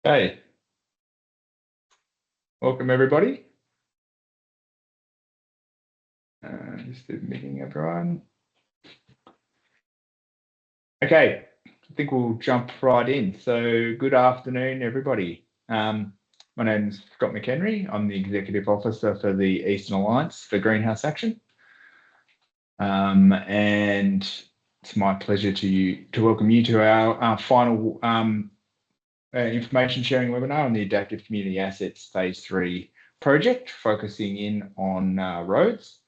Hey, welcome everybody. Just admitting everyone. Okay, I think we'll jump right in. So good afternoon, everybody. My name's Scott McHenry. I'm the Executive Officer for the Eastern Alliance for Greenhouse Action. And it's my pleasure to welcome you to our final information sharing webinar on the Adaptive Community Assets Phase 3 project, focusing in on roads.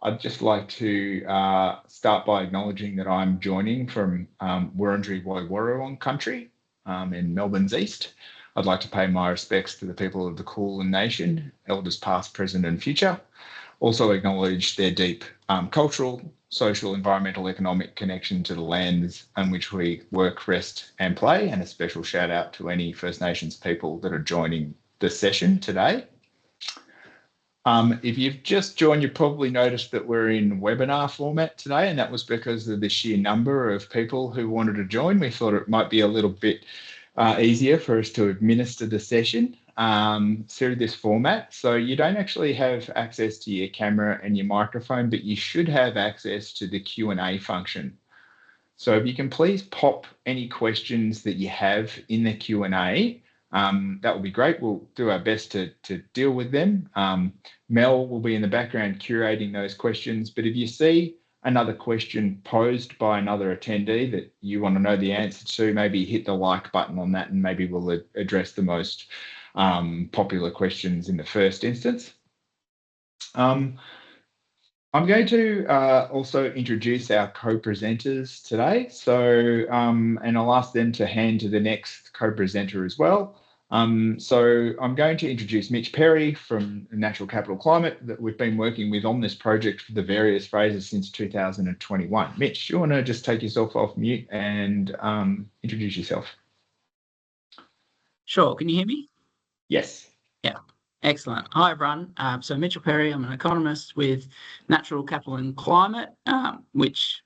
I'd just like to start by acknowledging that I'm joining from Wurundjeri Woi-wurrung country in Melbourne's east. I'd like to pay my respects to the people of the Kulin Nation, elders past, present and future. Also acknowledge their deep cultural, social, environmental, economic connection to the lands on which we work, rest and play, and a special shout out to any First Nations people that are joining the session today. If you've just joined, you probably noticed that we're in webinar format today, and that was because of the sheer number of people who wanted to join. We thought it might be a little bit easier for us to administer the session through this format. So you don't actually have access to your camera and your microphone, but you should have access to the Q&A function. So if you can please pop any questions that you have in the Q&A, that would be great. We'll do our best to deal with them. Mel will be in the background curating those questions, but if you see another question posed by another attendee that you want to know the answer to, maybe hit the like button on that and maybe we'll address the most popular questions in the first instance. I'm going to also introduce our co-presenters today. So, and I'll ask them to hand to the next co-presenter as well. So I'm going to introduce Mitch Perry from Natural Capital Climate that we've been working with on this project for the various phases since 2021. Mitch, do you want to just take yourself off mute and introduce yourself? Sure. Can you hear me? Yes. Yeah. Excellent. Hi, everyone. So Mitchell Perry, I'm an economist with Natural Capital and Climate, which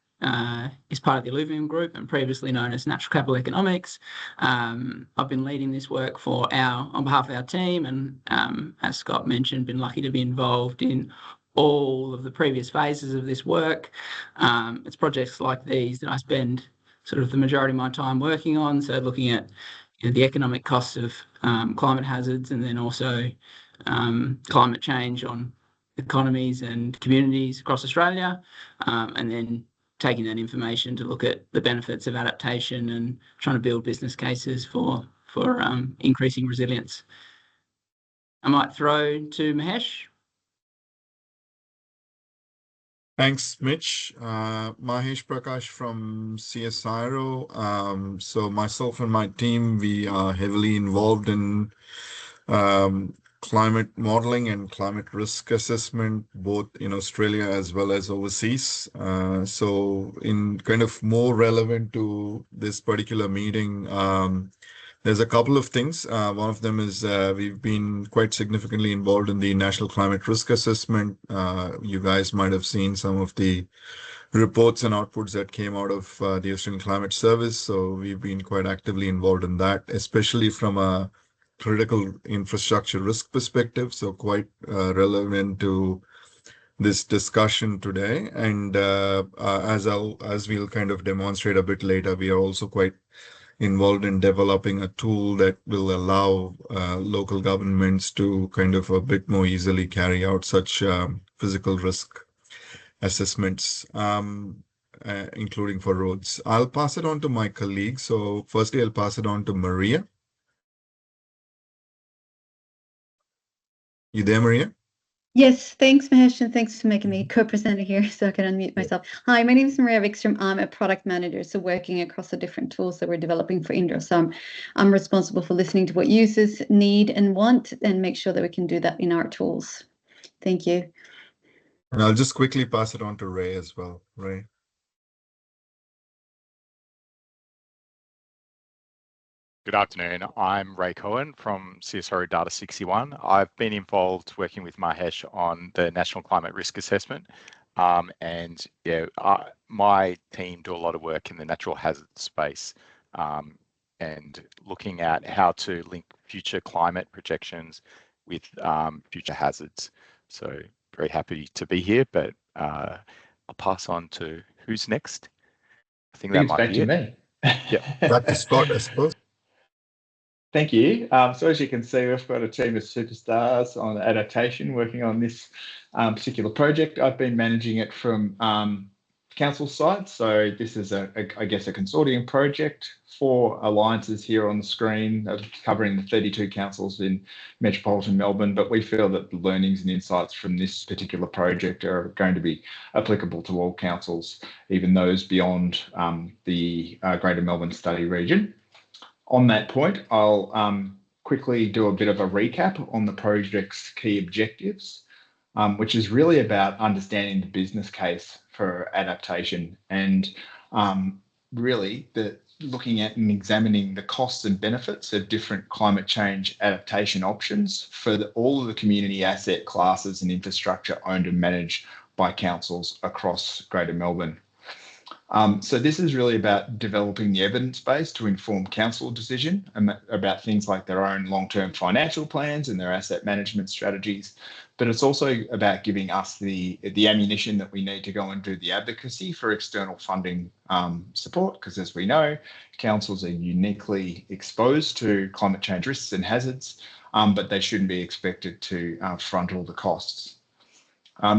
is part of the Alluvium Group and previously known as Natural Capital Economics. I've been leading this work on behalf of our team, and as Scott mentioned, been lucky to be involved in all of the previous phases of this work. It's projects like these that I spend sort of the majority of my time working on. So looking at the economic costs of climate hazards, and then also climate change on economies and communities across Australia, and then taking that information to look at the benefits of adaptation and trying to build business cases for increasing resilience. I might throw to Mahesh. Thanks, Mitch. Mahesh Prakash from CSIRO. So myself and my team, we are heavily involved in climate modeling and climate risk assessment, both in Australia as well as overseas. So in kind of more relevant to this particular meeting, there's a couple of things. One of them is we've been quite significantly involved in the National Climate Risk Assessment. You guys might have seen some of the reports and outputs that came out of the Australian Climate Service. So we've been quite actively involved in that, especially from a critical infrastructure risk perspective. So quite relevant to this discussion today. And as we'll kind of demonstrate a bit later, we are also quite involved in developing a tool that will allow local governments to kind of a bit more easily carry out such physical risk assessments, including for roads. I'll pass it on to my colleague. So firstly, I'll pass it on to Maria. You there, Maria? Yes, thanks, Mahesh, and thanks for making me co-presenter here so I can unmute myself. Hi, my name is Maria Wikström. I'm a product manager, so working across the different tools that we're developing for Indra. So I'm responsible for listening to what users need and want and make sure that we can do that in our tools. Thank you. And I'll just quickly pass it on to Ray as well. Ray. Good afternoon. I'm Ray Cohen from CSIRO Data 61. I've been involved working with Mahesh on the National Climate Risk Assessment. And yeah, my team do a lot of work in the natural hazard space. and looking at how to link future climate projections with future hazards. So very happy to be here, but I'll pass on to who's next. I think that it's might back be to it. me. Yep. Back to Scott, I suppose. Thank you. So as you can see, we've got a team of superstars on adaptation working on this particular project. I've been managing it from council side. So this is I guess a consortium project. 4 alliances here on the screen covering the 32 councils in metropolitan Melbourne, but we feel that the learnings and insights from this particular project are going to be applicable to all councils, even those beyond the Greater Melbourne Study region. On that point, I'll quickly do a bit of a recap on the project's key objectives, which is really about understanding the business case for adaptation and really looking at and examining the costs and benefits of different climate change adaptation options for all of the community asset classes and infrastructure owned and managed by councils across Greater Melbourne. So this is really about developing the evidence base to inform council decision about things like their own long-term financial plans and their asset management strategies. But it's also about giving us the ammunition that we need to go and do the advocacy for external funding support, because as we know, councils are uniquely exposed to climate change risks and hazards, but they shouldn't be expected to front all the costs.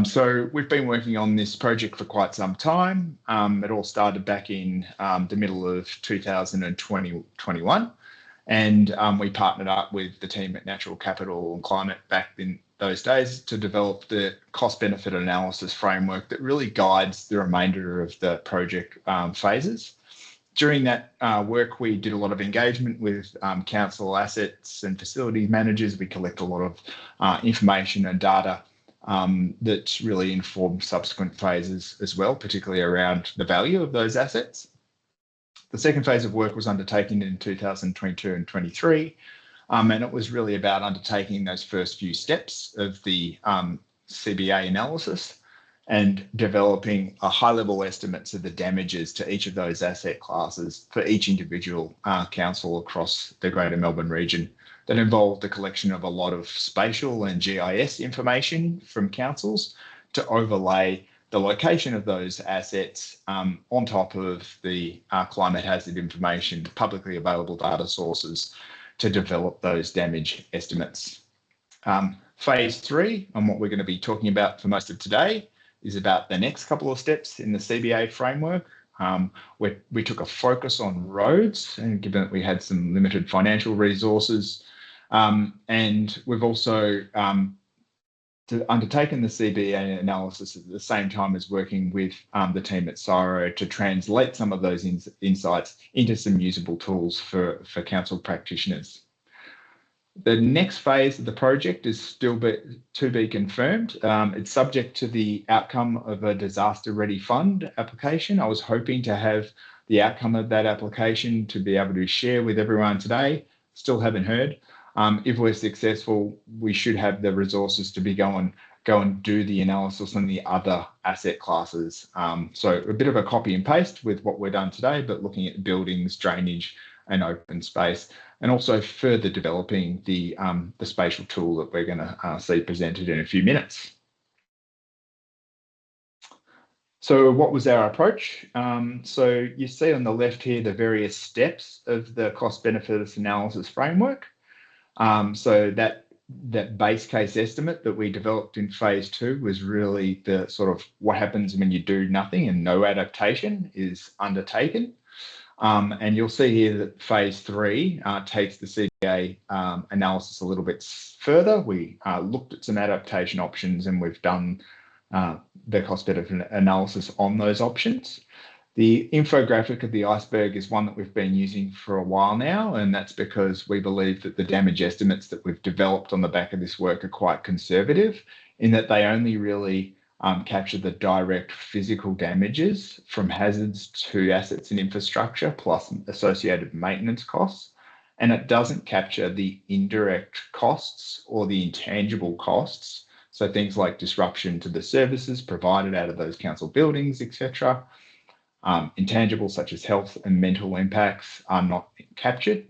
So we've been working on this project for quite some time. It all started back in the middle of 2021, and we partnered up with the team at Natural Capital and Climate back in those days to develop the cost-benefit analysis framework that really guides the remainder of the project phases. During that work, we did a lot of engagement with council assets and facilities managers. We collect a lot of information and data that really informed subsequent phases as well, particularly around the value of those assets. The second phase of work was undertaken in 2022 and 23, and it was really about undertaking those first few steps of the CBA analysis and developing a high-level estimates of the damages to each of those asset classes for each individual council across the Greater Melbourne region. That involved the collection of a lot of spatial and GIS information from councils to overlay the location of those assets on top of the climate hazard information, publicly available data sources to develop those damage estimates. Phase 3, and what we're going to be talking about for most of today, is about the next couple of steps in the CBA framework. We took a focus on roads, and given that we had some limited financial resources, and we've also undertaken the CBA analysis at the same time as working with the team at CSIRO to translate some of those insights into some usable tools for council practitioners. The next phase of the project is still to be confirmed. It's subject to the outcome of a disaster ready fund application. I was hoping to have the outcome of that application to be able to share with everyone today. Still haven't heard. If we're successful, we should have the resources to go and do the analysis on the other asset classes. So a bit of a copy and paste with what we've done today, but looking at buildings, drainage, and open space, and also further developing the spatial tool that we're going to see presented in a few minutes. So what was our approach? So you see on the left here the various steps of the cost-benefit analysis framework. So that base case estimate that we developed in phase 2 was really the sort of what happens when you do nothing and no adaptation is undertaken. And you'll see here that phase 3 takes the CBA analysis a little bit further. We looked at some adaptation options and we've done the cost-benefit analysis on those options. The infographic of the iceberg is one that we've been using for a while now, and that's because we believe that the damage estimates that we've developed on the back of this work are quite conservative in that they only really capture the direct physical damages from hazards to assets and infrastructure plus associated maintenance costs. And it doesn't capture the indirect costs or the intangible costs. So things like disruption to the services provided out of those council buildings, etc. Intangibles such as health and mental impacts are not captured.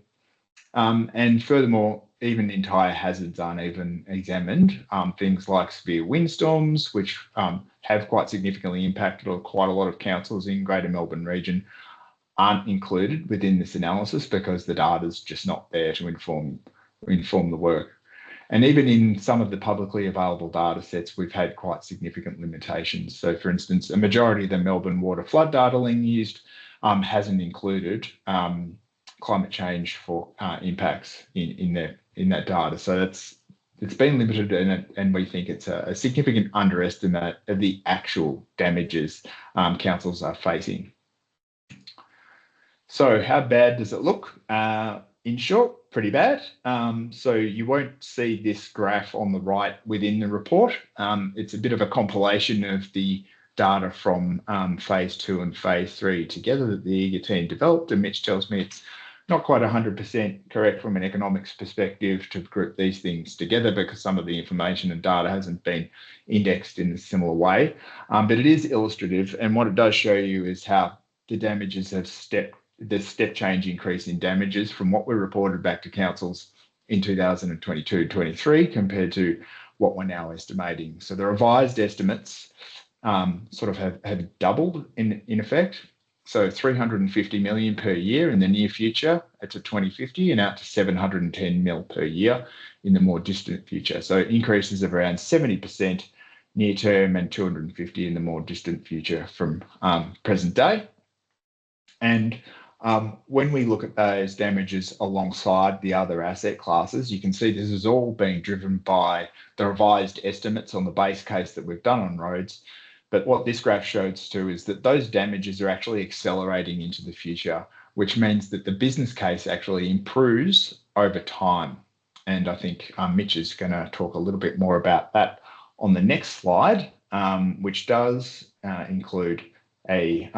And furthermore, even entire hazards aren't even examined. Things like severe windstorms, which have quite significantly impacted quite a lot of councils in Greater Melbourne region, aren't included within this analysis because the data is just not there to inform the work. And even in some of the publicly available data sets, we've had quite significant limitations. So for instance, a majority of the Melbourne water flood data Ling used hasn't included climate change for impacts in that data. So it's been limited, and we think it's a significant underestimate of the actual damages councils are facing. So how bad does it look? In short, pretty bad. So you won't see this graph on the right within the report. It's a bit of a compilation of the data from phase 2 and phase 3 together that the EAGA team developed, and Mitch tells me it's not quite 100% correct from an economics perspective to group these things together because some of the information and data hasn't been indexed in a similar way, but it is illustrative, and what it does show you is how the damages have the step change increase in damages from what we reported back to councils in 2022-23 compared to what we're now estimating. So the revised estimates sort of have doubled in effect. So 350 million per year in the near future to 2050 and out to 710 mil per year in the more distant future. So increases of around 70% near term and 250 in the more distant future from present day. And when we look at those damages alongside the other asset classes, you can see this is all being driven by the revised estimates on the base case that we've done on roads. But what this graph shows too is that those damages are actually accelerating into the future, which means that the business case actually improves over time. And I think Mitch is going to talk a little bit more about that on the next slide, which does include a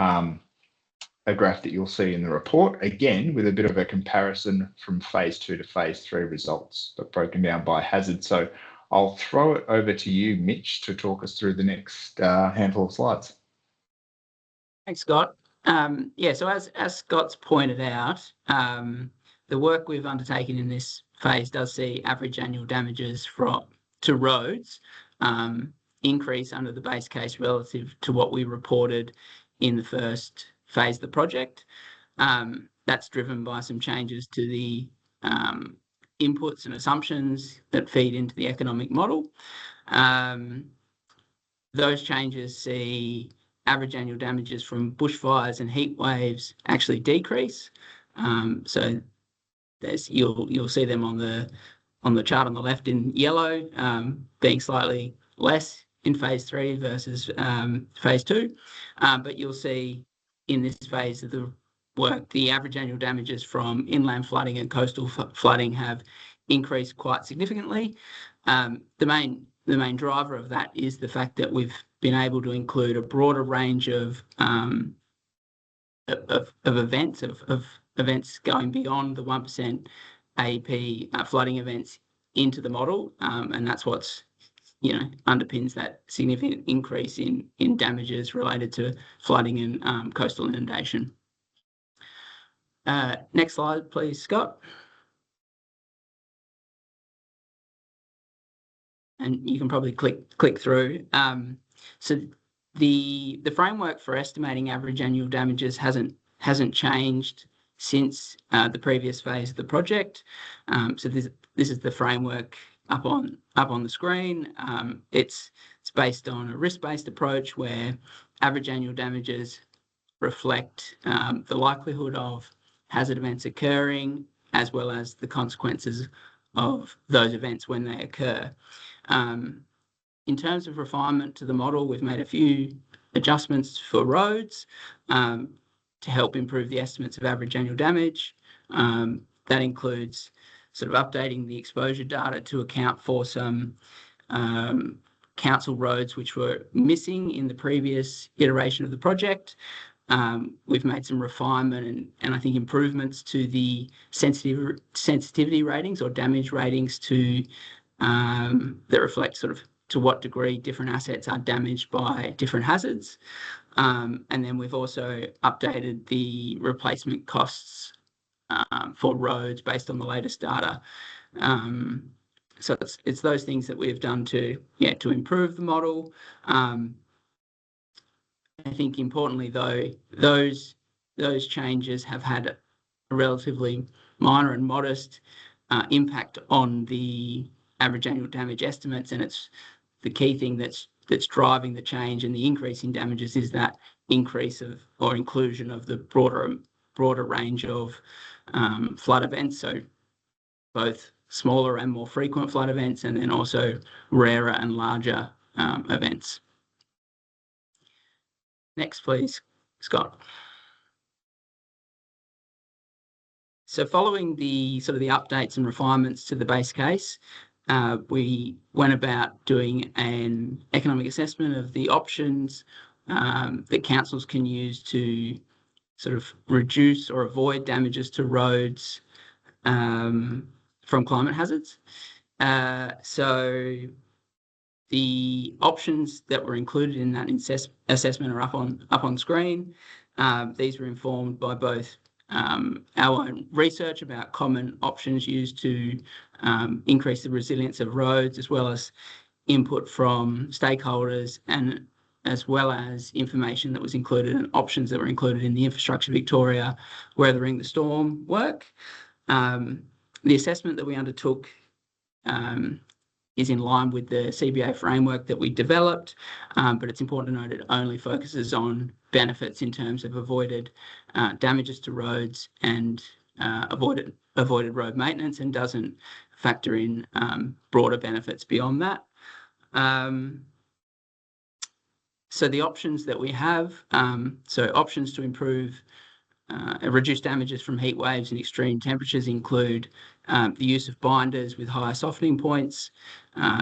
graph that you'll see in the report, again, with a bit of a comparison from phase 2 to phase 3 results, but broken down by hazard. So I'll throw it over to you, Mitch, to talk us through the next handful of slides. Thanks, Scott. So as Scott's pointed out, the work we've undertaken in this phase does see average annual damages to roads increase under the base case relative to what we reported in the first phase of the project. That's driven by some changes to the inputs and assumptions that feed into the economic model. Those changes see average annual damages from bushfires and heat waves actually decrease. So you'll see them on the chart on the left in yellow, being slightly less in phase 3 versus phase 2. But you'll see in this phase of the work, the average annual damages from inland flooding and coastal flooding have increased quite significantly. The main driver of that is the fact that we've been able to include a broader range of events, of events going beyond the 1% AEP flooding events into the model, and that's what's underpins that significant increase in damages related to flooding and coastal inundation. Next slide, please, Scott. And you can probably click through. So the framework for estimating average annual damages hasn't changed since the previous phase of the project. So this is the framework up on the screen. It's based on a risk-based approach where average annual damages reflect the likelihood of hazard events occurring, as well as the consequences of those events when they occur. In terms of refinement to the model, we've made a few adjustments for roads to help improve the estimates of average annual damage. That includes sort of updating the exposure data to account for some council roads which were missing in the previous iteration of the project. We've made some refinement and I think improvements to the sensitivity ratings or damage ratings that reflect sort of to what degree different assets are damaged by different hazards. And then we've also updated the replacement costs for roads based on the latest data. So it's those things that we've done to improve the model. I think importantly though, those changes have had a relatively minor and modest impact on the average annual damage estimates, and it's the key thing that's driving the change and the increase in damages is that increase of or inclusion of the broader range of flood events. So both smaller and more frequent flood events, and then also rarer and larger events. Next, please, Scott. So following the the updates and refinements to the base case, we went about doing an economic assessment of the options that councils can use to reduce or avoid damages to roads from climate hazards. So the options that were included in that assessment are up on screen. These were informed by both our own research about common options used to increase the resilience of roads, as well as input from stakeholders, and as well as information that was included and options that were included in the Infrastructure Victoria Weathering the Storm work. The assessment that we undertook is in line with the CBA framework that we developed, but it's important to note it only focuses on benefits in terms of avoided damages to roads and avoided road maintenance, and doesn't factor in broader benefits beyond that. So the options that we have, so options to improve reduce damages from heat waves and extreme temperatures include the use of binders with higher softening points,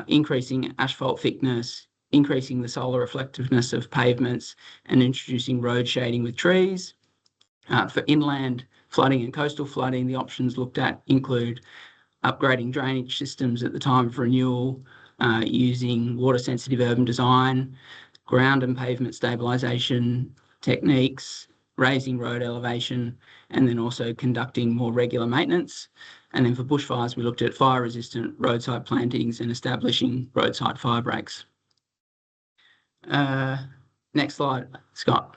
increasing asphalt thickness, increasing the solar reflectiveness of pavements, and introducing road shading with trees. For inland flooding and coastal flooding, the options looked at include upgrading drainage systems at the time of renewal, using water-sensitive urban design, ground and pavement stabilisation techniques, raising road elevation, and then also conducting more regular maintenance. And then for bushfires, we looked at fire-resistant roadside plantings and establishing roadside fire breaks. Next slide, Scott.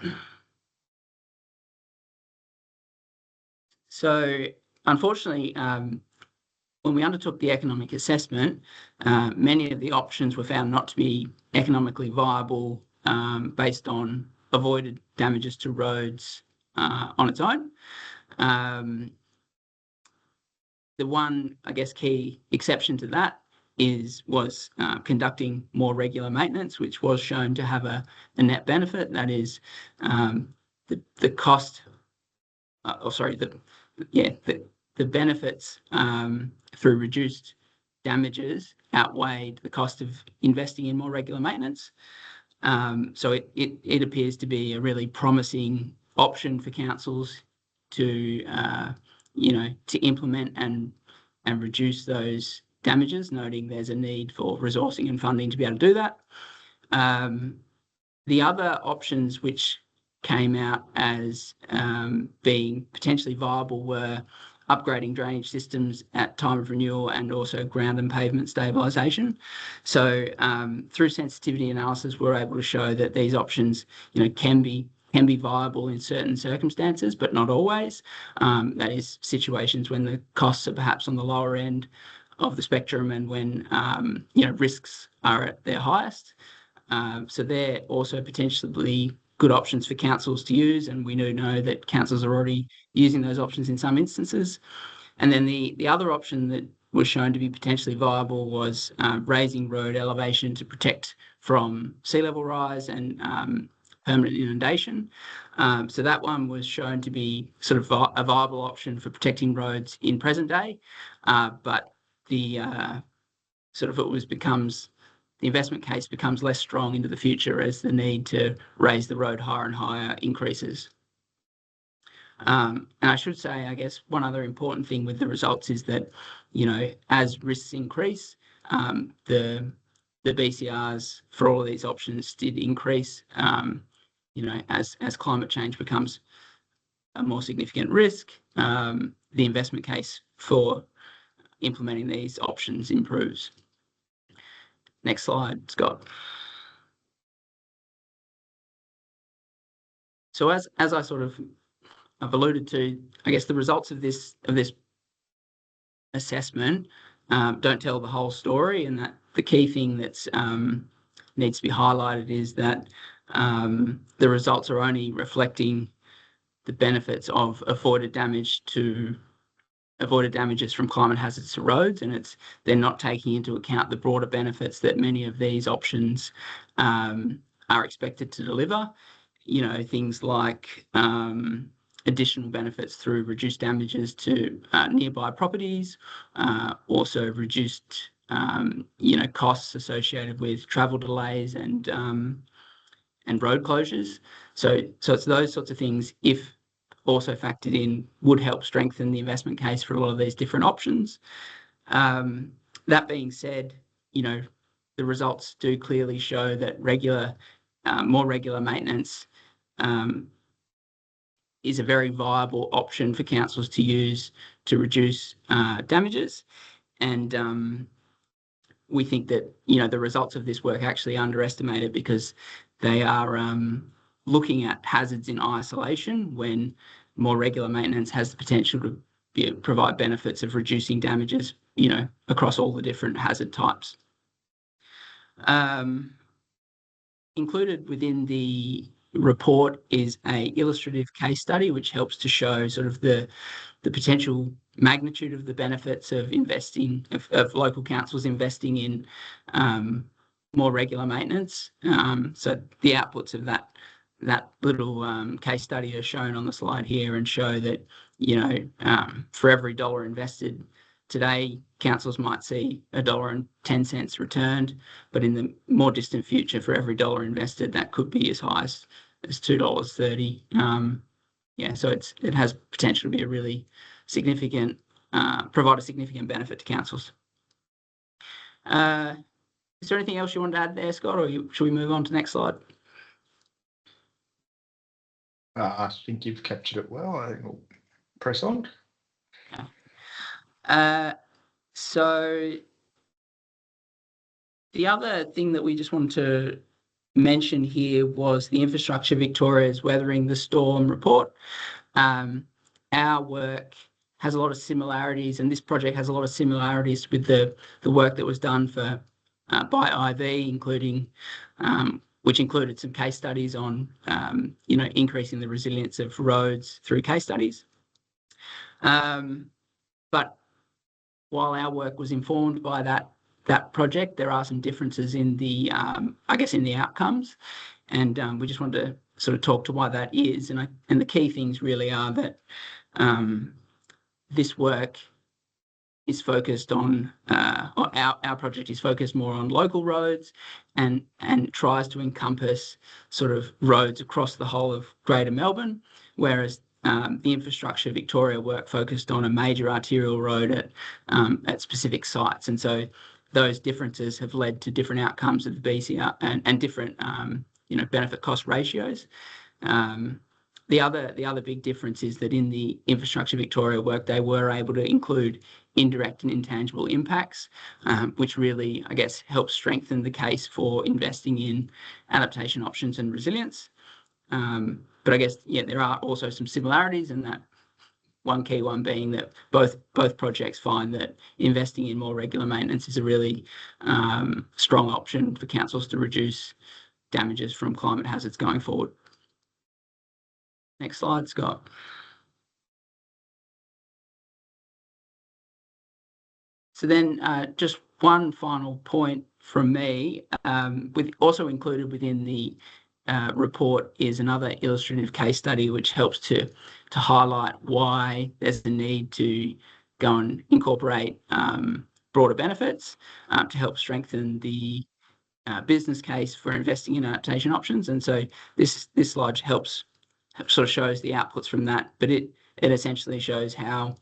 So unfortunately, when we undertook the economic assessment, many of the options were found not to be economically viable based on avoided damages to roads on its own. The one, I guess, key exception to that was conducting more regular maintenance, which was shown to have a net benefit. That is, the cost, the benefits through reduced damages outweighed the cost of investing in more regular maintenance. So it appears to be a really promising option for councils to implement and reduce those damages, noting there's a need for resourcing and funding to be able to do that. The other options which came out as being potentially viable were upgrading drainage systems at time of renewal and also ground and pavement stabilisation. So through sensitivity analysis, we're able to show that these options, can be viable in certain circumstances, but not always. That is situations when the costs are perhaps on the lower end of the spectrum and when risks are at their highest. So they're also potentially good options for councils to use, and we do know that councils are already using those options in some instances. And then the other option that was shown to be potentially viable was raising road elevation to protect from sea level rise and permanent inundation. So that one was shown to be a viable option for protecting roads in present day, but the investment case becomes less strong into the future as the need to raise the road higher and higher increases. And I should say, I guess, one other important thing with the results is that, as risks increase, the BCRs for all of these options did increase as climate change becomes a more significant risk, the investment case for implementing these options improves. Next slide, Scott. So as I sort of I've alluded to, I guess the results of this assessment don't tell the whole story, and that the key thing that's needs to be highlighted is that the results are only reflecting the benefits of avoided damages from climate hazards to roads, and they're not taking into account the broader benefits that many of these options are expected to deliver. Things like additional benefits through reduced damages to nearby properties, also reduced costs associated with travel delays and road closures. So it's those sorts of things, if also factored in, would help strengthen the investment case for a lot of these different options. That being said, the results do clearly show that more regular maintenance is a very viable option for councils to use to reduce damages. And we think that, the results of this work actually underestimated, because they are looking at hazards in isolation, when more regular maintenance has the potential to provide benefits of reducing damages, across all the different hazard types. Included within the report is a illustrative case study which helps to show sort of the potential magnitude of the benefits of of local councils investing in more regular maintenance. So the outputs of that little case study are shown on the slide here, and show that for every $1 invested today, councils might see $1.10 returned, but in the more distant future, for every $1 invested, that could be as high as $2.30. So it has potential to be a really significant, provide a significant benefit to councils. Is there anything else you want to add there, Scott, or should we move on to the next slide? I think you've captured it well. I think we'll press on. Okay. So the other thing that we just wanted to mention here was the Infrastructure Victoria's Weathering the Storm report. Our work has a lot of similarities, and this project has a lot of similarities with the work that was done by IV, including which included some case studies on increasing the resilience of roads through case studies. But while our work was informed by that project, there are some differences in the outcomes, and we just wanted to sort of talk to why that is. And the key things really are that this work is focused on, our project is focused more on local roads, and tries to encompass sort of roads across the whole of Greater Melbourne, whereas the Infrastructure Victoria work focused on a major arterial road at specific sites. And so those differences have led to different outcomes of the BCR and different benefit cost ratios. The other big difference is that in the Infrastructure Victoria work, they were able to include indirect and intangible impacts, which really, I guess, helps strengthen the case for investing in adaptation options and resilience. But I guess, there are also some similarities, and that one key one being that both projects find that investing in more regular maintenance is a really strong option for councils to reduce damages from climate hazards going forward. Next slide, Scott. So then just one final point from me, also included within the report is another illustrative case study which helps to highlight why there's the need to go and incorporate broader benefits to help strengthen the business case for investing in adaptation options. And so this slide sort of shows the outputs from that, but it essentially shows how,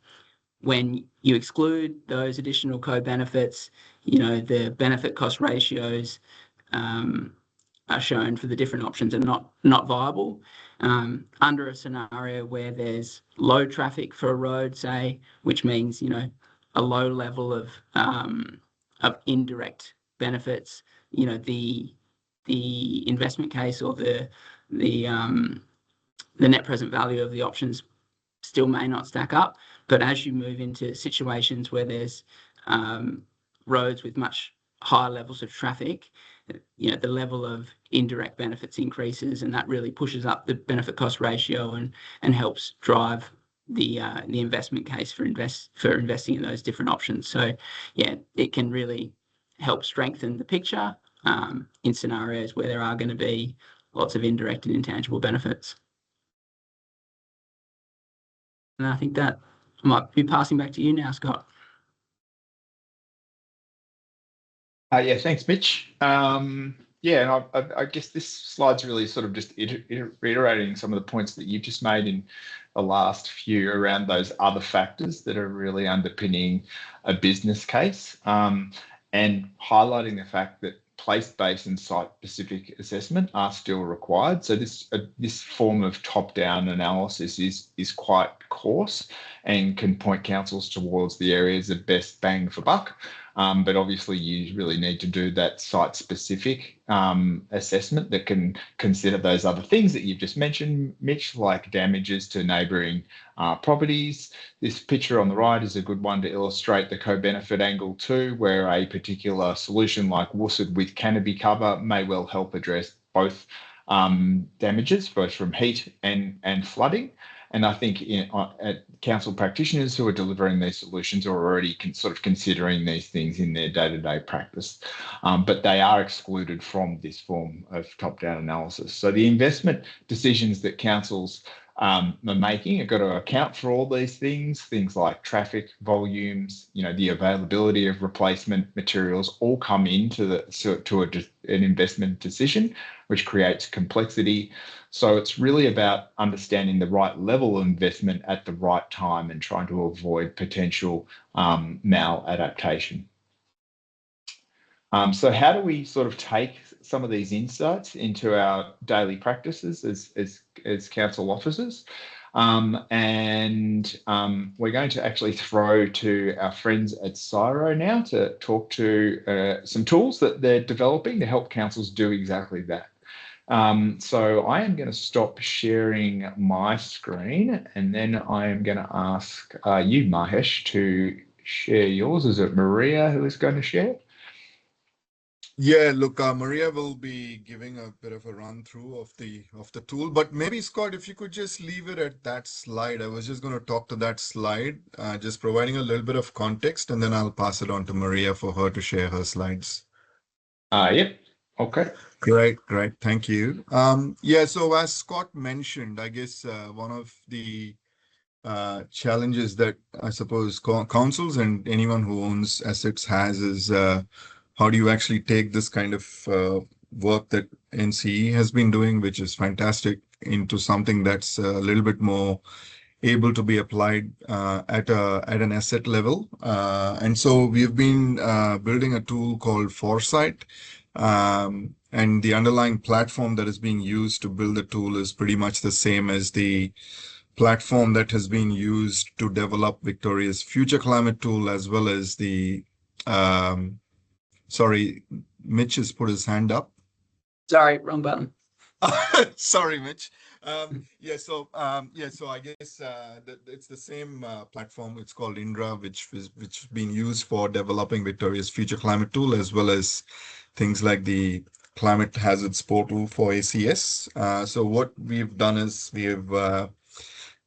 when you exclude those additional co-benefits, the benefit cost ratios are shown for the different options are not viable. Under a scenario where there's low traffic for a road, say, which means, you know, a low level of indirect benefits, you know, the investment case or the net present value of the options still may not stack up. But as you move into situations where there's roads with much higher levels of traffic, you know, the level of indirect benefits increases, and that really pushes up the benefit cost ratio and helps drive the investment case for investing in those different options. So yeah, it can really help strengthen the picture in scenarios where there are going to be lots of indirect and intangible benefits. And I think that I might be passing back to you now, Scott. Yeah, thanks, Mitch. Yeah, and I guess this slide's really sort of just reiterating some of the points that you've just made in the last few around those other factors that are really underpinning a business case, and highlighting the fact that place-based and site-specific assessment are still required. So this form of top-down analysis is quite coarse and can point councils towards the areas of best bang for buck. But obviously you really need to do that site-specific assessment that can consider those other things that you've just mentioned, Mitch, like damages to neighbouring properties. This picture on the right is a good one to illustrate the co-benefit angle too, where a particular solution like worsted with canopy cover may well help address both damages, both from heat and flooding. And I think at council practitioners who are delivering these solutions are already sort of considering these things in their day-to-day practice, but they are excluded from this form of top-down analysis. So the investment decisions that councils are making have got to account for all these things like traffic volumes, you know, the availability of replacement materials, all come into an investment decision, which creates complexity. So it's really about understanding the right level of investment at the right time and trying to avoid potential maladaptation. So how do we sort of take some of these insights into our daily practices as council officers? We're going to actually throw to our friends at CSIRO now to talk to some tools that they're developing to help councils do exactly that. So I am going to stop sharing my screen, and then I am going to ask you, Mahesh, to share yours. Is it Maria who is going to share? Yeah, look, Maria will be giving a bit of a run through of the tool, but maybe Scott, if you could just leave it at that slide. I was just going to talk to that slide, just providing a little bit of context, and then I'll pass it on to Maria for her to share her slides. Yep. Okay. Great. Thank you. Yeah, so as Scott mentioned, I guess one of the challenges that I suppose councils and anyone who owns assets has is how do you actually take this kind of work that NCE has been doing, which is fantastic, into something that's a little bit more able to be applied at an asset level. And so we've been building a tool called Foresight. And the underlying platform that is being used to build the tool is pretty much the same as the platform that has been used to develop Victoria's future climate tool, as well as the sorry, Mitch has put his hand up. Sorry, wrong button. Sorry, Mitch. So I guess it's the same platform. It's called Indra, which is being used for developing Victoria's future climate tool, as well as things like the climate hazards portal for ACS. So what we've done is we have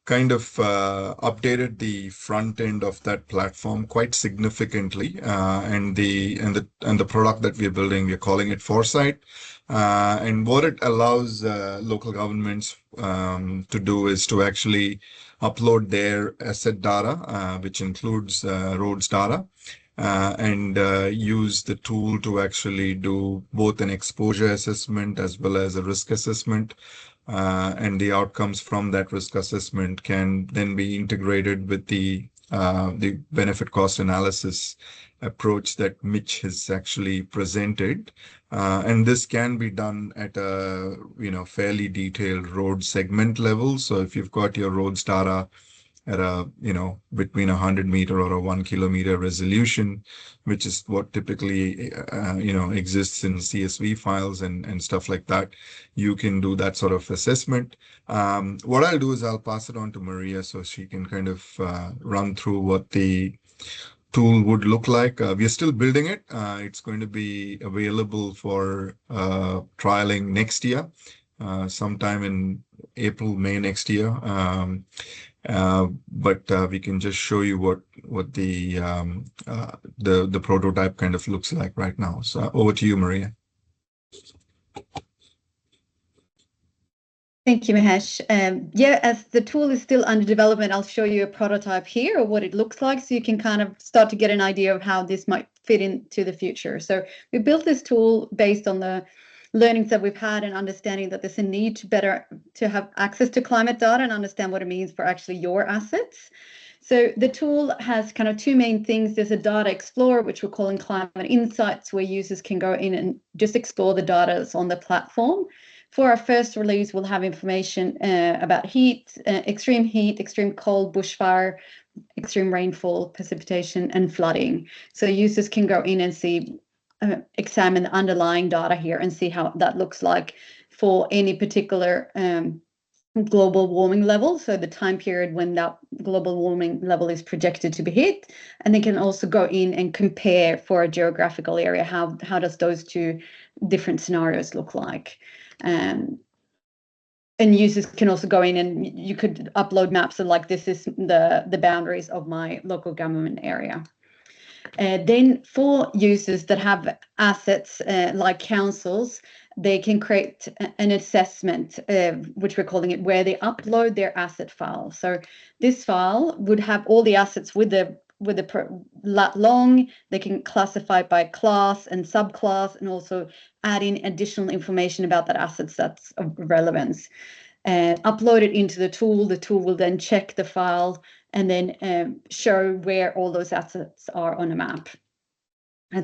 kind of updated the front end of that platform quite significantly, and the product that we're building, we're calling it Foresight. And what it allows local governments to do is to actually upload their asset data, which includes roads data, and use the tool to actually do both an exposure assessment as well as a risk assessment. And the outcomes from that risk assessment can then be integrated with the benefit cost analysis approach that Mitch has actually presented. And this can be done at a, fairly detailed road segment level. So if you've got your roads data at a, between 100 meter or a 1 kilometer resolution, which is what typically, exists in CSV files and stuff like that, you can do that sort of assessment. What I'll do is I'll pass it on to Maria so she can kind of run through what the tool would look like. We're still building it. It's going to be available for trialing next year, sometime in April, May next year. But we can just show you what the prototype kind of looks like right now. So over to you, Maria. Thank you, Mahesh. Yeah, as the tool is still under development, I'll show you a prototype here of what it looks like, so you can kind of start to get an idea of how this might fit into the future. So we built this tool based on the learnings that we've had and understanding that there's a need to have access to climate data and understand what it means for actually your assets. So the tool has kind of two main things. There's a data explorer, which we're calling Climate Insights, where users can go in and just explore the data that's on the platform. For our first release, we'll have information about heat, extreme cold, bushfire, extreme rainfall, precipitation, and flooding. So users can go in and see, examine the underlying data here and see how that looks like for any particular global warming level, so the time period when that global warming level is projected to be hit, and they can also go in and compare for a geographical area how does those two different scenarios look like. And users can also go in and you could upload maps of like, this is the boundaries of my local government area. Then for users that have assets like councils, they can create an assessment, which we're calling it, where they upload their asset file. So this file would have all the assets with the lat long. They can classify by class and subclass, and also add in additional information about that assets that's of relevance. Upload it into the tool. The tool will then check the file and then show where all those assets are on a map,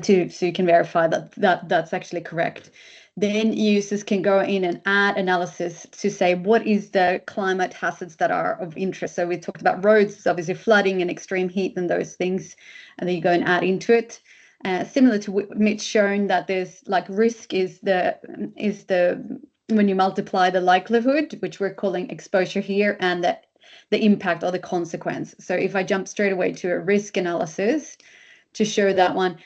so you can verify that that's actually correct. Then users can go in and add analysis to say what is the climate hazards that are of interest. So we talked about roads, obviously flooding and extreme heat and those things, and then you go and add into it. Similar to Mitch shown that there's like risk is the when you multiply the likelihood, which we're calling exposure here, and the impact or the consequence. So if I jump straight away to a risk analysis to show that one,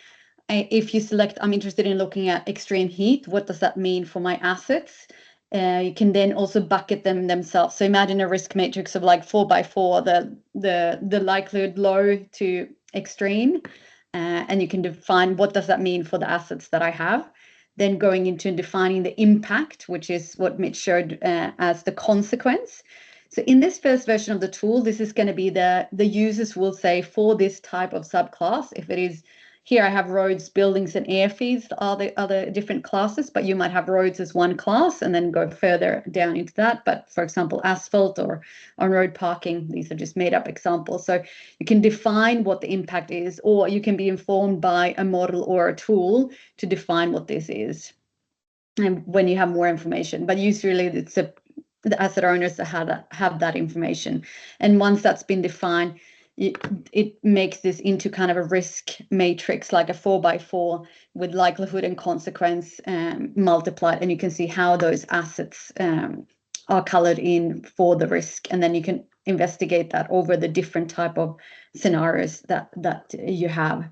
if you select, I'm interested in looking at extreme heat, what does that mean for my assets? You can then also bucket them themselves. So imagine a risk matrix of like 4x4, the likelihood low to extreme, and you can define what does that mean for the assets that I have. Then going into defining the impact, which is what Mitch showed as the consequence. So in this first version of the tool, this is going to be the users will say for this type of subclass, if it is here I have roads, buildings, and airfields are the other different classes, but you might have roads as one class and then go further down into that. But for example, asphalt or on-road parking, these are just made up examples. So you can define what the impact is, or you can be informed by a model or a tool to define what this is, and when you have more information. But usually it's the asset owners that have that information. And once that's been defined, it makes this into kind of a risk matrix, like a 4x4 with likelihood and consequence multiplied, and you can see how those assets are colored in for the risk, and then you can investigate that over the different type of scenarios that you have.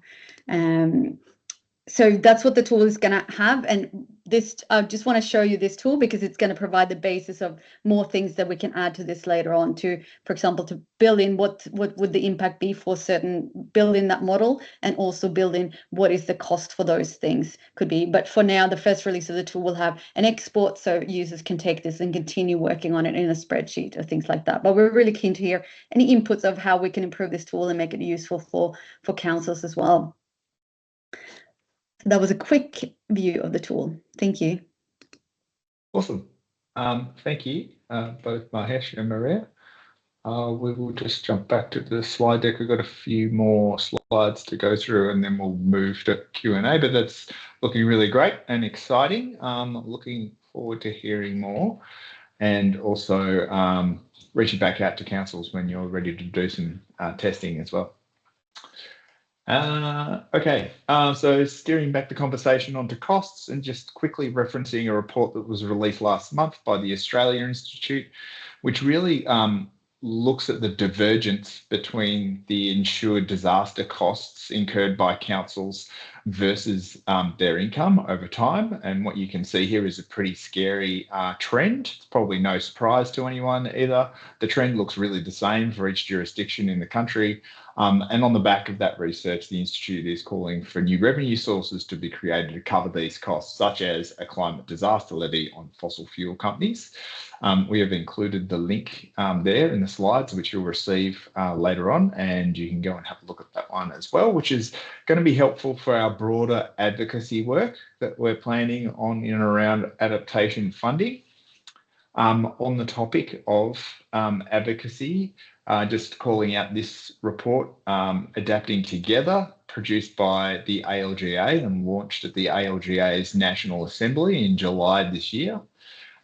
So that's what the tool is going to have. And this, I just want to show you this tool because it's going to provide the basis of more things that we can add to this later on to, for example, to build in what would the impact be for certain, build in that model, and also build in what is the cost for those things could be. But for now, the first release of the tool will have an export so users can take this and continue working on it in a spreadsheet or things like that. But we're really keen to hear any inputs of how we can improve this tool and make it useful for councils as well. That was a quick view of the tool. Thank you. Awesome. Thank you, both Mahesh and Maria. We will just jump back to the slide deck. We've got a few more slides to go through and then we'll move to Q&A, but that's looking really great and exciting. Looking forward to hearing more and also reaching back out to councils when you're ready to do some testing as well. Okay, so steering back the conversation onto costs and just quickly referencing a report that was released last month by the Australia Institute, which really looks at the divergence between the insured disaster costs incurred by councils versus their income over time. And what you can see here is a pretty scary trend. It's probably no surprise to anyone either. The trend looks really the same for each jurisdiction in the country. And on the back of that research, the Institute is calling for new revenue sources to be created to cover these costs, such as a climate disaster levy on fossil fuel companies. We have included the link there in the slides, which you'll receive later on, and you can go and have a look at that one as well, which is going to be helpful for our broader advocacy work that we're planning on in and around adaptation funding. On the topic of advocacy, just calling out this report, Adapting Together, produced by the ALGA and launched at the ALGA's National Assembly in July this year.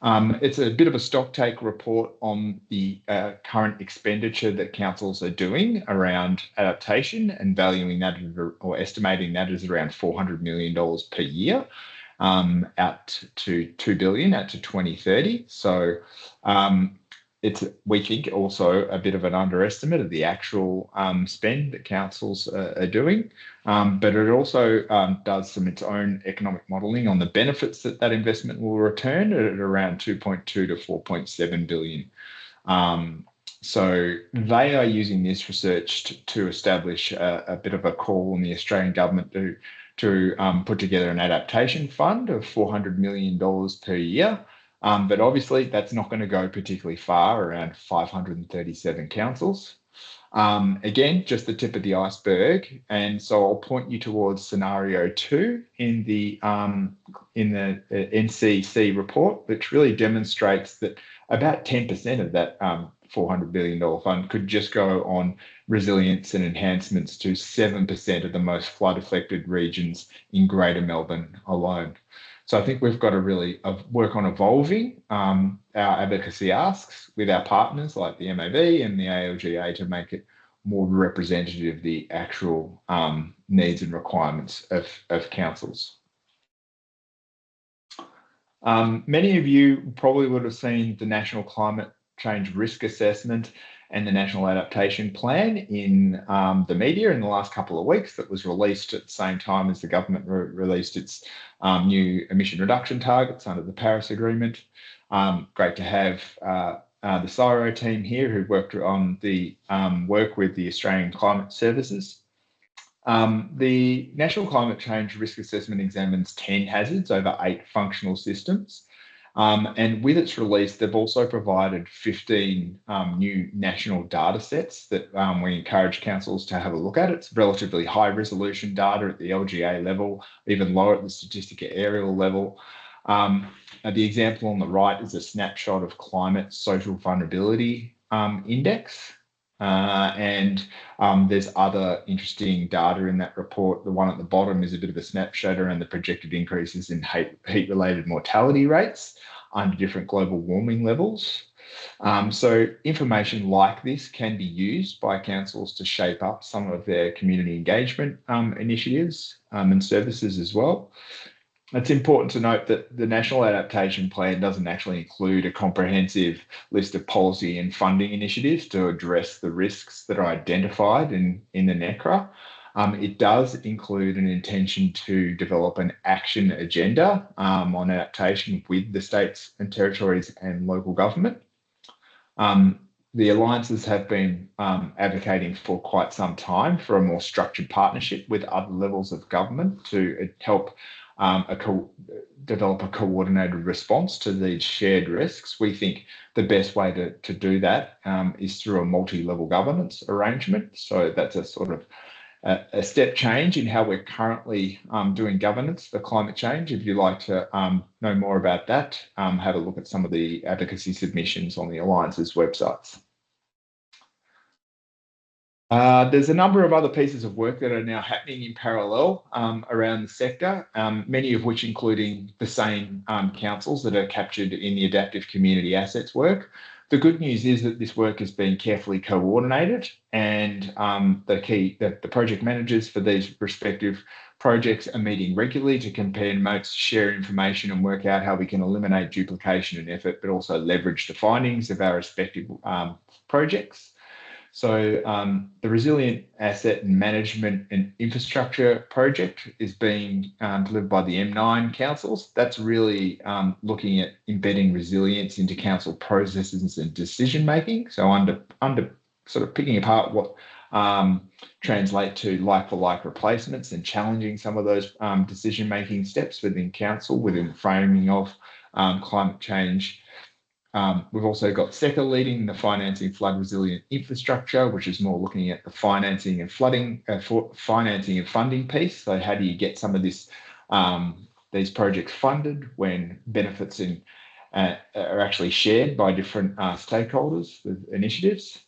It's a bit of a stocktake report on the current expenditure that councils are doing around adaptation and valuing that or estimating that as around $400 million per year. Out to $2 billion out to 2030. So it's, we think, also a bit of an underestimate of the actual spend that councils are doing, but it also does its own economic modelling on the benefits that that investment will return at around 2.2 to 4.7 billion. So they are using this research to establish a bit of a call on the Australian government to put together an adaptation fund of $400 million per year. But obviously that's not going to go particularly far, around 537 councils. Again, just the tip of the iceberg. And so I'll point you towards scenario 2 in the NCC report, which really demonstrates that about 10% of that $400 billion fund could just go on resilience and enhancements to 7% of the most flood affected regions in Greater Melbourne alone. So I think we've got to really work on evolving our advocacy asks with our partners like the MAB and the ALGA to make it more representative of the actual needs and requirements of councils. Many of you probably would have seen the National Climate Change Risk Assessment and the National Adaptation Plan in the media in the last couple of weeks. That was released at the same time as the government released its new emission reduction targets under the Paris Agreement. Great to have the CSIRO team here who worked on the work with the Australian Climate Services. The National Climate Change Risk Assessment examines 10 hazards over 8 functional systems. And with its release, they've also provided 15 new national data sets that we encourage councils to have a look at. It's relatively high resolution data at the LGA level, even lower at the statistic aerial level. The example on the right is a snapshot of climate social vulnerability index. And there's other interesting data in that report. The one at the bottom is a bit of a snapshot around the projected increases in heat-related mortality rates under different global warming levels. So information like this can be used by councils to shape up some of their community engagement initiatives and services as well. It's important to note that the National Adaptation Plan doesn't actually include a comprehensive list of policy and funding initiatives to address the risks that are identified in the NECRA. It does include an intention to develop an action agenda on adaptation with the states and territories and local government. The alliances have been advocating for quite some time for a more structured partnership with other levels of government to help develop a coordinated response to these shared risks. We think the best way to do that is through a multi-level governance arrangement. So that's a sort of a step change in how we're currently doing governance for climate change. If you'd like to know more about that, have a look at some of the advocacy submissions on the Alliance's websites. There's a number of other pieces of work that are now happening in parallel around the sector, many of which including the same councils that are captured in the adaptive community assets work. The good news is that this work has been carefully coordinated, and the project managers for these respective projects are meeting regularly to compare notes, share information, and work out how we can eliminate duplication and effort, but also leverage the findings of our respective projects. So the Resilient Asset and Management and Infrastructure project is being delivered by the M9 councils. That's really looking at embedding resilience into council processes and decision making. So under sort of picking apart what translate to like-for-like replacements and challenging some of those decision-making steps within council, within the framing of climate change. We've also got SECA leading the financing flood resilient infrastructure, which is more looking at the financing and flooding, financing and funding piece. So how do you get some of this, these projects funded when benefits are actually shared by different stakeholders with initiatives?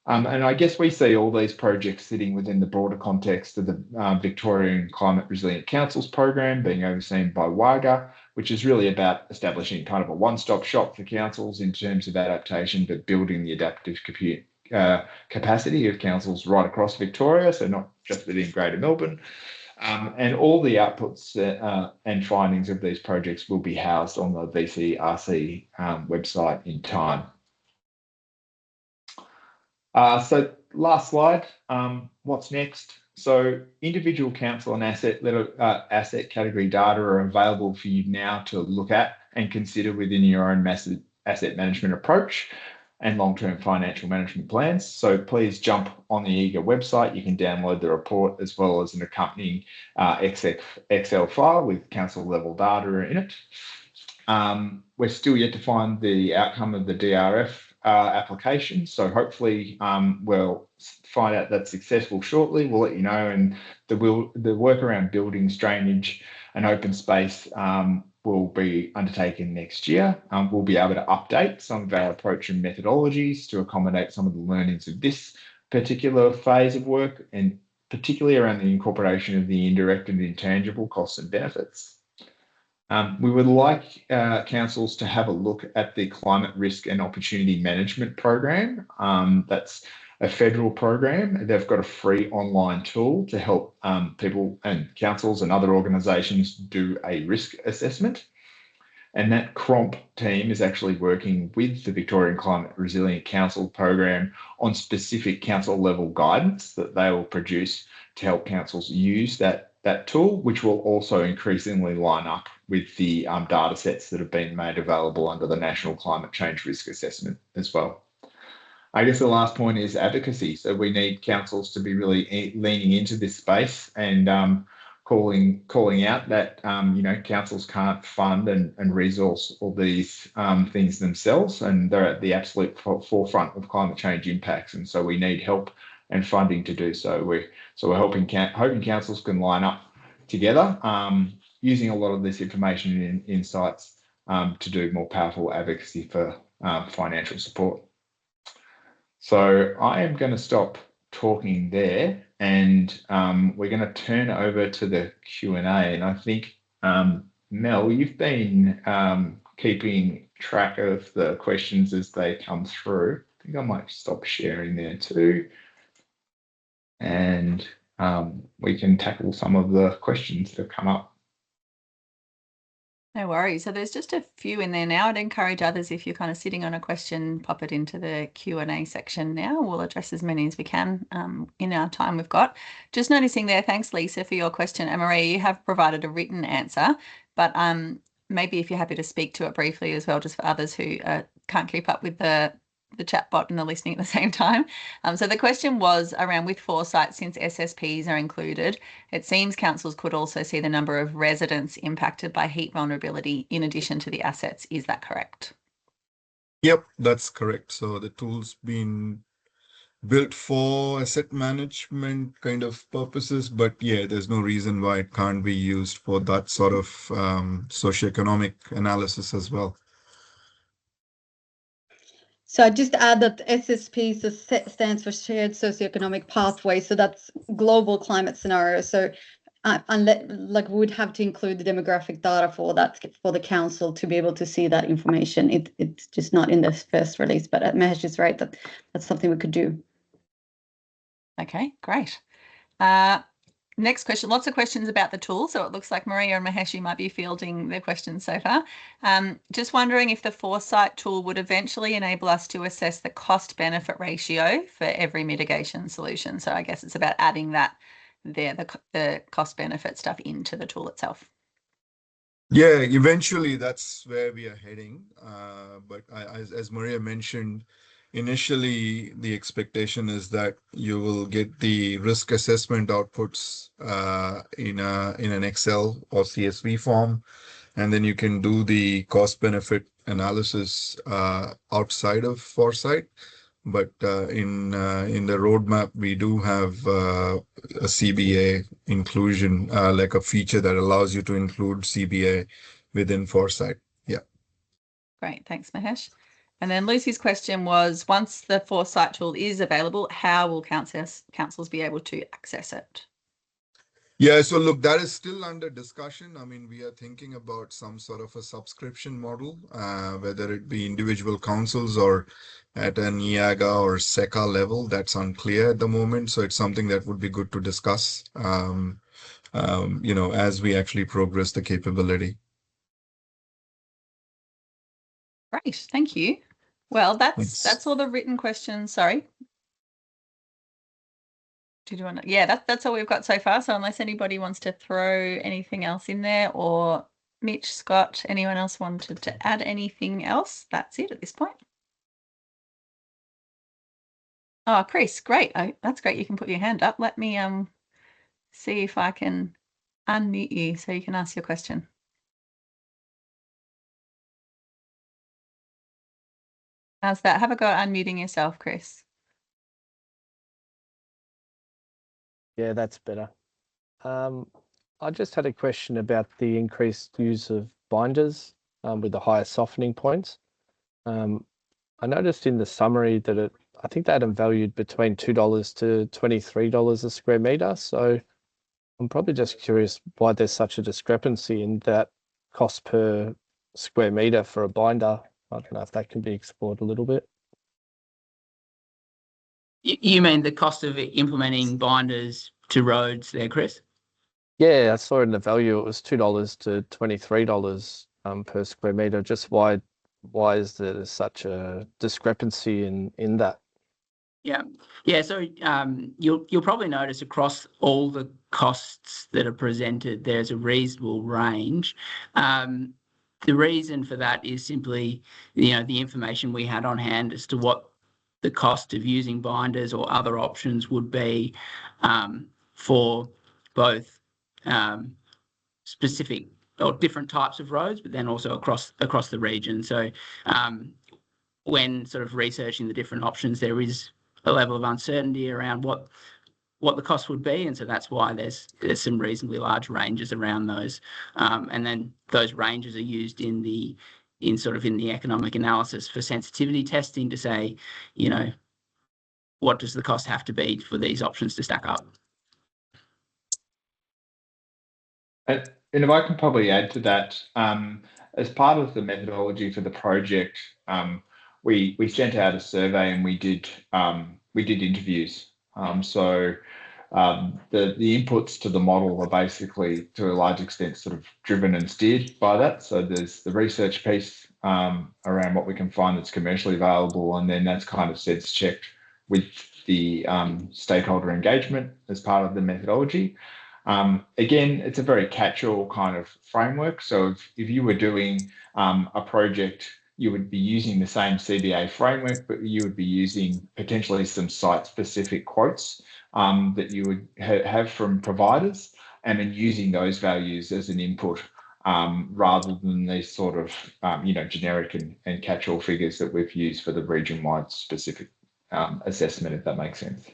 And I guess we see all these projects sitting within the broader context of the Victorian Climate Resilient Councils program being overseen by WAGA, which is really about establishing kind of a one-stop shop for councils in terms of adaptation, but building the adaptive capacity of councils right across Victoria, so not just within Greater Melbourne. And all the outputs and findings of these projects will be housed on the VCRC website in time. So last slide, what's next? So individual council and asset category data are available for you now to look at and consider within your own asset management approach and long-term financial management plans. So please jump on the EAGA website. You can download the report as well as an accompanying Excel file with council level data in it. We're still yet to find the outcome of the DRF application. So hopefully we'll find out that's successful shortly. We'll let you know, and the work around buildings, drainage and open space will be undertaken next year. We'll be able to update some of our approach and methodologies to accommodate some of the learnings of this particular phase of work, and particularly around the incorporation of the indirect and intangible costs and benefits. We would like councils to have a look at the Climate Risk and Opportunity Management Program. That's a federal program. They've got a free online tool to help people and councils and other organisations do a risk assessment. And that CROMP team is actually working with the Victorian Climate Resilient Council program on specific council level guidance that they will produce to help councils use that tool, which will also increasingly line up with the data sets that have been made available under the National Climate Change Risk Assessment as well. I guess the last point is advocacy. So we need councils to be really leaning into this space and calling out that councils can't fund and resource all these things themselves, and they're at the absolute forefront of climate change impacts, and so we need help and funding to do so. We're hoping councils can line up together using a lot of this information and insights to do more powerful advocacy for financial support. So I am going to stop talking there, and we're going to turn over to the Q&A. And I think, Mel, you've been keeping track of the questions as they come through. I think I might stop sharing there too. And we can tackle some of the questions that have come up. No worries. So there's just a few in there now. I'd encourage others, if you're kind of sitting on a question, pop it into the Q&A section now. We'll address as many as we can in our time we've got. Just noticing there, thanks Lisa for your question. And Maria, you have provided a written answer, but maybe if you're happy to speak to it briefly as well, just for others who can't keep up with the chat bot and the listening at the same time. So the question was around, with foresight, since SSPs are included, it seems councils could also see the number of residents impacted by heat vulnerability in addition to the assets. Is that correct? Yep, that's correct. So the tool's been built for asset management kind of purposes, but yeah, there's no reason why it can't be used for that sort of socioeconomic analysis as well. So I just add that SSP stands for Shared Socioeconomic Pathway. So that's global climate scenario. So like we would have to include the demographic data for that for the council to be able to see that information. It's just not in this first release, but Mahesh is right that that's something we could do. Okay, great. Next question, lots of questions about the tool. So it looks like Maria and Mahesh might be fielding the questions so far. Just wondering if the Foresight tool would eventually enable us to assess the cost benefit ratio for every mitigation solution. So I guess it's about adding that there, the cost benefit stuff into the tool itself. Yeah, eventually that's where we are heading. But as Maria mentioned, initially the expectation is that you will get the risk assessment outputs in an Excel or CSV form, and then you can do the cost benefit analysis outside of Foresight. But in the roadmap, we do have a CBA inclusion, like a feature that allows you to include CBA within Foresight. Yeah. Great, thanks, Mahesh. And then Lucy's question was, once the Foresight tool is available, how will councils be able to access it? Yeah, so look, that is still under discussion. I mean, we are thinking about some sort of a subscription model, whether it be individual councils or at an IAGA or SECA level. That's unclear at the moment. So it's something that would be good to discuss, as we actually progress the capability. Great, thank you. Well, Thanks. that's all the written questions. Sorry. Did you want to? Yeah, that's all we've got so far. So unless anybody wants to throw anything else in there, or Mitch, Scott, anyone else wanted to add anything else, that's it at this point. Oh, Chris, great. That's great. You can put your hand up. Let me see if I can unmute you so you can ask your question. How's that? Have a go at unmuting yourself, Chris. Yeah, that's better. I just had a question about the increased use of binders with the higher softening points. I noticed in the summary that I think they had them valued between $2 to $23 a square meter. So I'm probably just curious why there's such a discrepancy in that cost per square meter for a binder. I don't know if that can be explored a little bit. You mean the cost of implementing binders to roads there, Chris? Yeah, I saw in the value it was $2 to $23 per square meter. Just why is there such a discrepancy in that? Yeah. So you'll probably notice across all the costs that are presented, there's a reasonable range. The reason for that is simply, the information we had on hand as to what the cost of using binders or other options would be for both specific or different types of roads, but then also across the region. So when sort of researching the different options, there is a level of uncertainty around what the cost would be, and so that's why there's some reasonably large ranges around those, and then those ranges are used in the economic analysis for sensitivity testing to say, what does the cost have to be for these options to stack up. And if I can probably add to that, as part of the methodology for the project, we sent out a survey and we did interviews. So the inputs to the model are basically, to a large extent, sort of driven and steered by that. So there's the research piece around what we can find that's commercially available, and then that's kind of sense checked with the stakeholder engagement as part of the methodology. Again, it's a very catch-all kind of framework. So if you were doing a project, you would be using the same CBA framework, but you would be using potentially some site-specific quotes that you would have from providers, and then using those values as an input rather than these sort of generic and catch-all figures that we've used for the region-wide specific assessment, if that makes sense.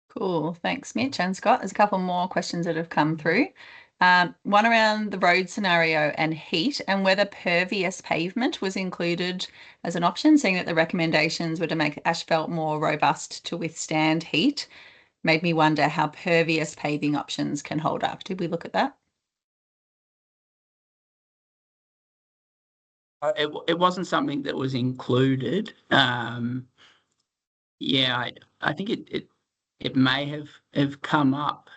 Cool, thanks Mitch and Scott. There's a couple more questions that have come through. One around the road scenario and heat, and whether pervious pavement was included as an option, seeing that the recommendations were to make asphalt more robust to withstand heat. Made me wonder how pervious paving options can hold up. Did we look at that? It wasn't something that was included. Yeah, I think it may have come up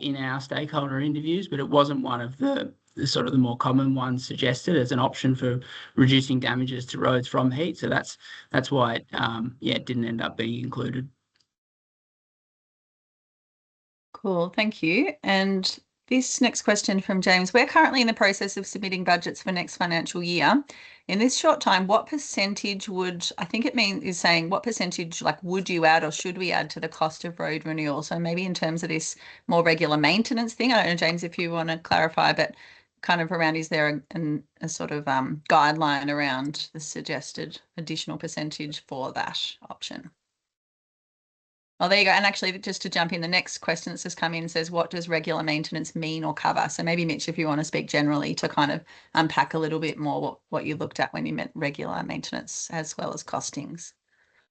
in our stakeholder interviews, but it wasn't one of the sort of the more common ones suggested as an option for reducing damages to roads from heat. So that's why it didn't end up being included. Cool, thank you. And this next question from James: we're currently in the process of submitting budgets for next financial year. In this short time, what percentage would, I think it is saying, what percentage like would you add or should we add to the cost of road renewal? So maybe in terms of this more regular maintenance thing, I don't know, James, if you want to clarify, but kind of around, is there a sort of guideline around the suggested additional percentage for that option? Oh, there you go. And actually, just to jump in, the next question that's just come in says, what does regular maintenance mean or cover? So maybe, Mitch, if you want to speak generally to kind of unpack a little bit more what you looked at when you meant regular maintenance as well as costings.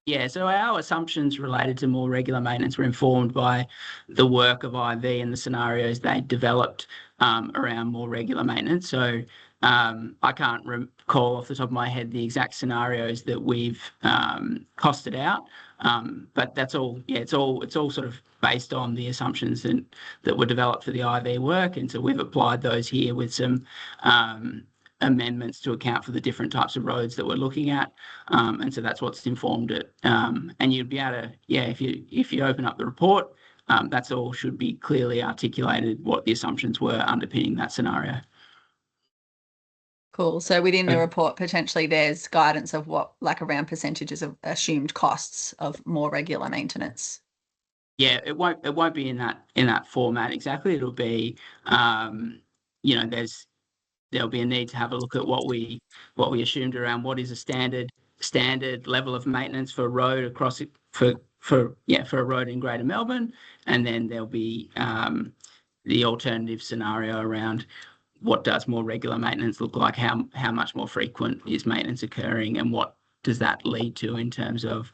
Yeah, so our assumptions related to more regular maintenance were informed by the work of IV and the scenarios they developed around more regular maintenance. So I can't recall off the top of my head the exact scenarios that we've costed out, but that's all. Yeah, it's all sort of based on the assumptions that were developed for the IV work, and so we've applied those here with some amendments to account for the different types of roads that we're looking at, and so that's what's informed it. And you'd be able to, if you open up the report, that's all should be clearly articulated what the assumptions were underpinning that scenario. Cool. So within the report, potentially there's guidance of what, like around percentages of assumed costs of more regular maintenance. Yeah, it won't be in that format exactly. It'll be, there'll be a need to have a look at what we assumed around what is a standard level of maintenance for a road across it for a road in Greater Melbourne, and then there'll be the alternative scenario around what does more regular maintenance look like, how much more frequent is maintenance occurring, and what does that lead to in terms of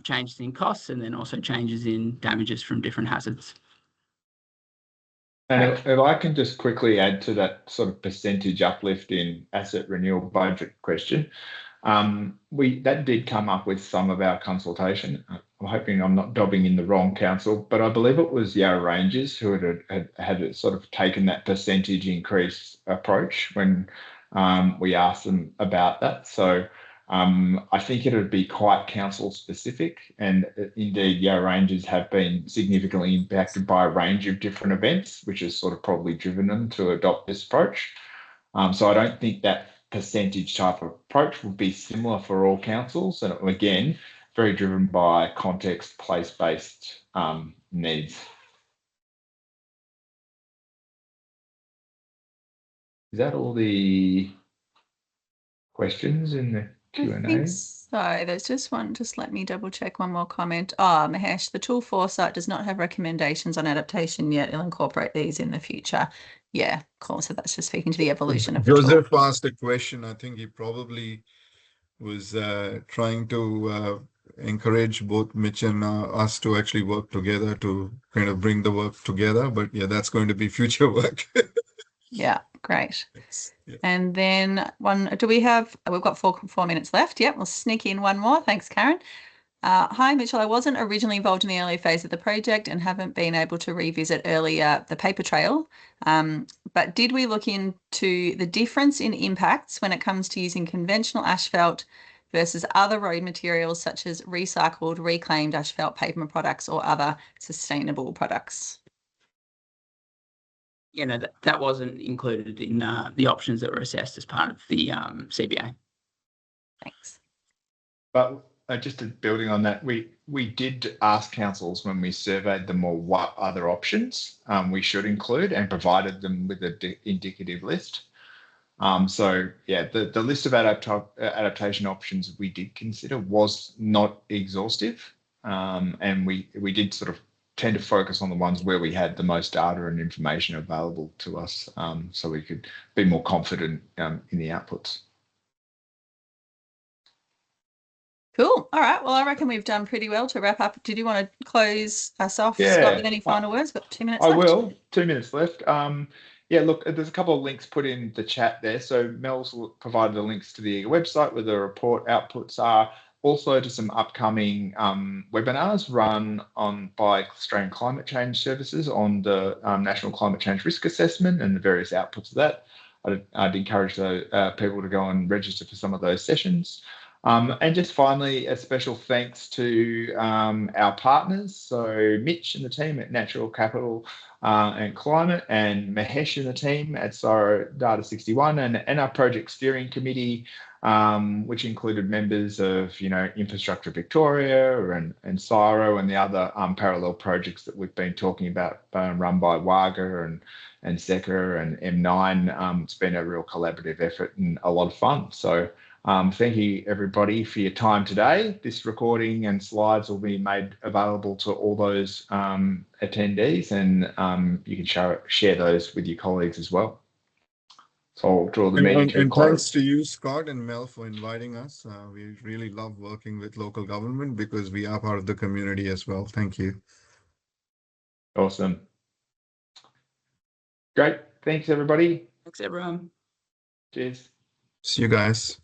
changes in costs and then also changes in damages from different hazards. And if I can just quickly add to that sort of percentage uplift in asset renewal budget question, that did come up with some of our consultation. I'm hoping I'm not dobbing in the wrong council, but I believe it was Yarra Rangers who had sort of taken that percentage increase approach when we asked them about that. So I think it would be quite council specific, and indeed Yarra Rangers have been significantly impacted by a range of different events, which has sort of probably driven them to adopt this approach. So I don't think that percentage type of approach will be similar for all councils, and again, very driven by context, place-based needs. Is that all the questions in the Q&A? I think so. There's just one. Just let me double check one more comment. Mahesh, the tool foresight does not have recommendations on adaptation yet. It'll incorporate these in the future. Yeah, cool. So that's just speaking to the evolution of the tool. Joseph asked a question. I think he probably was trying to encourage both Mitch and us to actually work together to kind of bring the work together. But yeah, that's going to be future work. Yeah, great. Yeah. And then we've got four minutes left. Yep, we'll sneak in one more. Thanks, Karen. Hi, Mitchell. I wasn't originally involved in the early phase of the project and haven't been able to revisit earlier the paper trail. But did we look into the difference in impacts when it comes to using conventional asphalt versus other road materials such as recycled, reclaimed asphalt pavement products or other sustainable products? That wasn't included in the options that were assessed as part of the CBA. Thanks. But just building on that, we did ask councils when we surveyed them all what other options we should include, and provided them with an indicative list. So yeah, the list of adaptation options we did consider was not exhaustive, and we did sort of tend to focus on the ones where we had the most data and information available to us, so we could be more confident in the outputs. Cool. All right. Well, I reckon we've done pretty well to wrap up. Did you want to close us off, Yeah, Scott, with any final words? Got 2 minutes I left. will. 2 minutes left. Yeah, look, there's a couple of links put in the chat there. So Mel's provided the links to the website where the report outputs are, also to some upcoming webinars run by Australian Climate Change Services on the National Climate Change Risk Assessment and the various outputs of that. I'd encourage people to go and register for some of those sessions. And just finally, a special thanks to our partners. So Mitch and the team at Natural Capital and Climate, and Mahesh and the team at Cyro Data 61, and our project steering committee, which included members of, Infrastructure Victoria and Cyro and the other parallel projects that we've been talking about, run by WAGA and SECA and M9. It's been a real collaborative effort and a lot of fun. So thank you everybody for your time today. This recording and slides will be made available to all those attendees, and you can share those with your colleagues as well. So I'll draw the meeting to a close. Thanks to you, Scott and Mel, for inviting us. We really love working with local government because we are part of the community as well. Thank you. Awesome. Great. Thanks everybody. Thanks everyone. Cheers. See you guys.